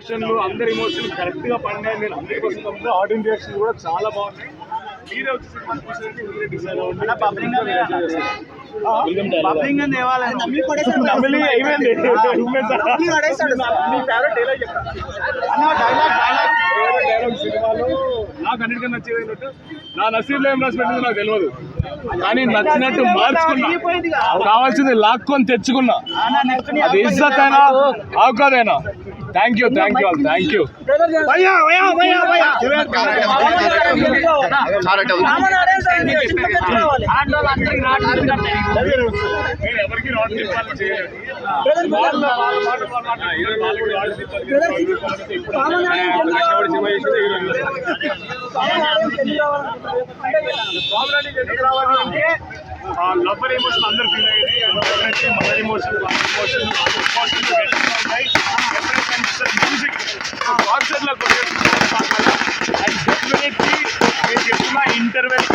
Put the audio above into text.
ఎమోషన్లు అందరి ఎమోషన్లు కరెక్ట్ గా పడినాయి. నేను అందరి కోసం ఆడియన్స్ రియాక్షన్ కూడా చాలా బాగున్నాయి. మీరే వచ్చి సినిమా చూసేది మీరే డిసైడ్ అవ్వండి. సినిమాలో నాకు అన్నిటికన్నా నచ్చేది ఏంటంటే నా నసీబ్లో ఏం రాసి పెట్టింది నాకు తెలియదు, కానీ నచ్చినట్టు మార్చుకున్నా, కావాల్సింది లాక్కొని తెచ్చుకున్నా. అది ఇజ్జత్ అయినా అవకాదైనా. Thank you thank you thank you. Lover emotion అందరు ఫీల్ అయ్యేది, మదర్ ఎమోషన్ మ్యూజిక్ కాన్సర్ట్లో డెఫినెట్లీ నేను చెప్తున్నా ఇంటర్వెల్